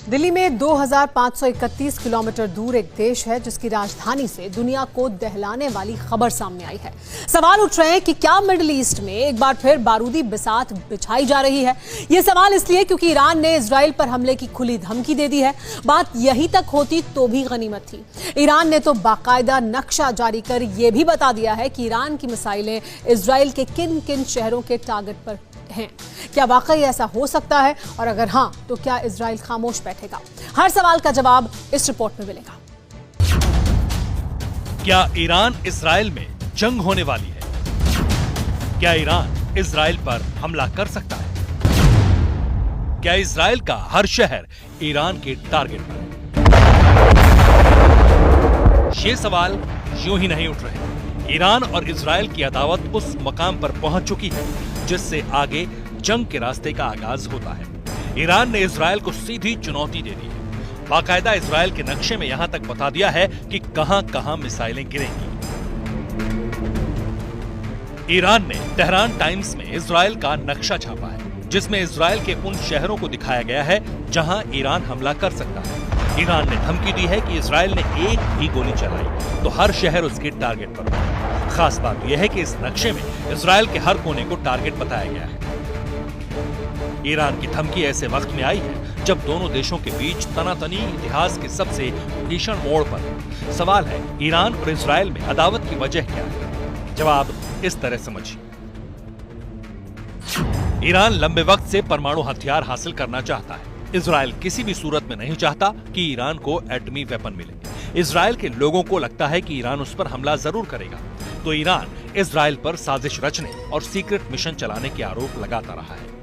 दिल्ली में 2531 किलोमीटर दूर एक देश है जिसकी राजधानी से दुनिया को दहलाने वाली खबर सामने आई है। सवाल उठ रहे हैं कि क्या मिडिल ईस्ट में एक बार फिर बारूदी बिसात बिछाई जा रही है। यह सवाल इसलिए क्योंकि ईरान ने इजराइल पर हमले की खुली धमकी दे दी है। बात यहीं तक होती तो भी गनीमत थी। ईरान ने तो बाकायदा नक्शा जारी कर यह भी बता दिया है कि ईरान की मिसाइलें इजराइल के किन किन शहरों के टारगेट पर हैं। क्या वाकई ऐसा हो सकता है, और अगर हां तो क्या इजराइल खामोश बैठेगा? हर सवाल का जवाब इस रिपोर्ट में मिलेगा। क्या ईरान इजराइल में जंग होने वाली है? क्या ईरान इजराइल पर हमला कर सकता है? क्या इजराइल का हर शहर ईरान के टारगेट पर है? ये सवाल यूं ही नहीं उठ रहे। ईरान और इजराइल की अदावत उस मकाम पर पहुंच चुकी है जिससे आगे जंग के रास्ते का आगाज होता है। ईरान ने इजराइल को सीधी चुनौती दे दी है। बाकायदा इजराइल के नक्शे में यहां तक बता दिया है कि कहां कहां मिसाइलें गिरेंगी। ईरान ने तेहरान टाइम्स में इजराइल का नक्शा छापा है जिसमें इजराइल के उन शहरों को दिखाया गया है जहां ईरान हमला कर सकता है। ईरान ने धमकी दी है कि इजराइल ने एक भी गोली चलाई तो हर शहर उसके टारगेट पर होगा। खास बात यह है कि इस नक्शे में इजराइल के हर कोने को टारगेट बताया गया है। ईरान की धमकी ऐसे वक्त में आई है जब दोनों देशों के बीच तनातनी इतिहास के सबसे भीषण मोड़ पर है। सवाल है, ईरान और इजराइल में अदावत की वजह क्या है? जवाब इस तरह समझिए। ईरान लंबे वक्त से परमाणु हथियार हासिल करना चाहता है। इजराइल किसी भी सूरत में नहीं चाहता कि ईरान को एटमी वेपन मिले। इजराइल के लोगों को लगता है कि ईरान उस पर हमला जरूर करेगा, तो ईरान इजराइल पर साजिश रचने और सीक्रेट मिशन चलाने के आरोप लगाता रहा है।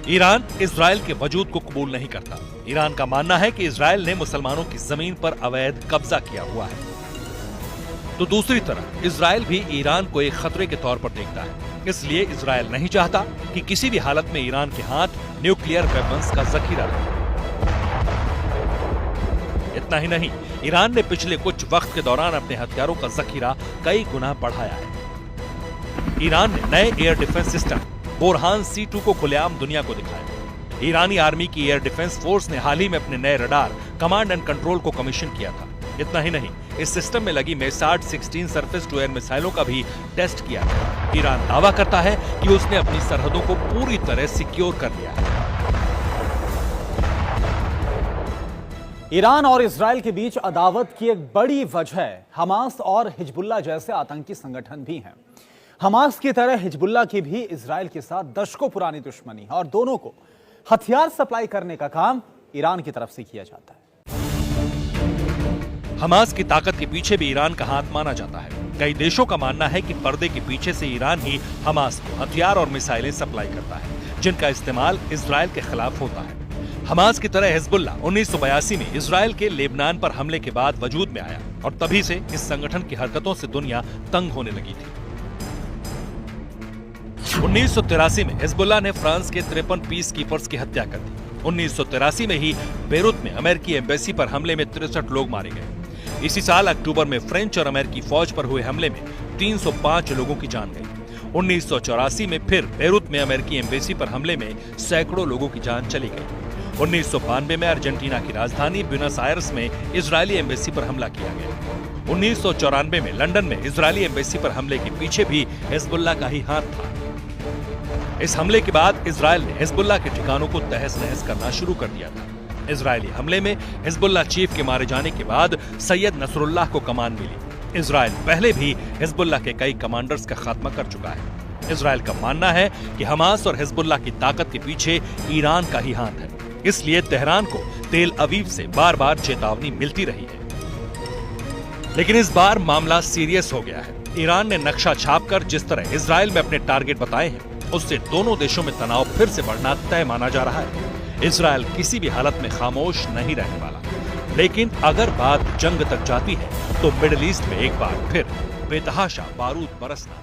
ईरान इजराइल के वजूद को कबूल नहीं करता। ईरान का मानना है कि इजराइल ने मुसलमानों की जमीन पर अवैध कब्जा किया हुआ है। तो दूसरी तरफ इजराइल भी ईरान को एक खतरे के तौर पर देखता है। इसलिए इजराइल नहीं चाहता कि किसी भी हालत में ईरान के हाथ न्यूक्लियर वेपन्स का जखीरा रहे। इतना ही नहीं, ईरान ने पिछले कुछ वक्त के दौरान अपने हथियारों का जखीरा कई गुना बढ़ाया है। ईरान ने नए एयर डिफेंस सिस्टम बोरहान C2 को खुलेआम दुनिया को दिखाया। ईरानी आर्मी की एयर डिफेंस फोर्स ने हाल ही में अपने नए रडार कमांड एंड कंट्रोल को कमीशन किया था। इतना ही नहीं, इस सिस्टम में लगी मेसार्ड 16 सरफेस टू एयर मिसाइलों का भी टेस्ट किया था। ईरान दावा करता है कि उसने अपनी सरहदों को पूरी तरह सिक्योर कर लिया है। ईरान और इजराइल के बीच अदावत की एक बड़ी वजह हमास और हिजबुल्लाह जैसे आतंकी संगठन भी हैं। हमास की तरह हिजबुल्लाह की भी इजराइल के साथ दशकों पुरानी दुश्मनी है और दोनों को हथियार सप्लाई करने का काम ईरान की तरफ से किया जाता है। हमास की ताकत के पीछे भी ईरान का हाथ माना जाता है। कई देशों का मानना है कि पर्दे के पीछे से ईरान ही हमास को हथियार और मिसाइलें सप्लाई करता है जिनका इस्तेमाल इजराइल के खिलाफ होता है। हमास की तरह हिजबुल्लाह 1982 में इजराइल के लेबनान पर हमले के बाद वजूद में आया और तभी से इस संगठन की हरकतों से दुनिया तंग होने लगी थी। 1983 में हिजबुल्लाह ने फ्रांस के 53 पीस कीपर्स की हत्या कर दी। 1983 में ही बेरूत में अमेरिकी एम्बेसी पर हमले में 63 लोग मारे गए। इसी साल अक्टूबर में फ्रेंच और अमेरिकी फौज पर हुए हमले में 305 लोगों की जान गई। 1984 में फिर बेरूत में अमेरिकी एम्बेसी पर हमले में सैकड़ों लोगों की जान चली गई। 1992 में अर्जेंटीना की राजधानी ब्यूनस आयर्स में इजरायली एम्बेसी पर हमला किया गया। 1994 में लंदन में इजरायली एम्बेसी पर हमले के पीछे भी हिजबुल्लाह का ही हाथ था। इस हमले के बाद इजराइल ने हिजबुल्लाह के ठिकानों को तहस नहस करना शुरू कर दिया था। इजरायली हमले में हिजबुल्लाह चीफ के मारे जाने के बाद सैयद नसरुल्लाह को कमान मिली। इजराइल पहले भी हिजबुल्लाह के कई कमांडर्स का खात्मा कर चुका है। इजराइल का मानना है कि हमास और हिजबुल्लाह की ताकत के पीछे ईरान का ही हाथ है। इसलिए तेहरान को तेल अवीव से बार बार चेतावनी मिलती रही है। लेकिन इस बार मामला सीरियस हो गया है। ईरान ने नक्शा छापकर जिस तरह इजराइल में अपने टारगेट बताए हैं उससे दोनों देशों में तनाव फिर से बढ़ना तय माना जा रहा है। इजराइल किसी भी हालत में खामोश नहीं रहने वाला। लेकिन अगर बात जंग तक जाती है तो मिडिल ईस्ट में एक बार फिर बेतहाशा बारूद बरसना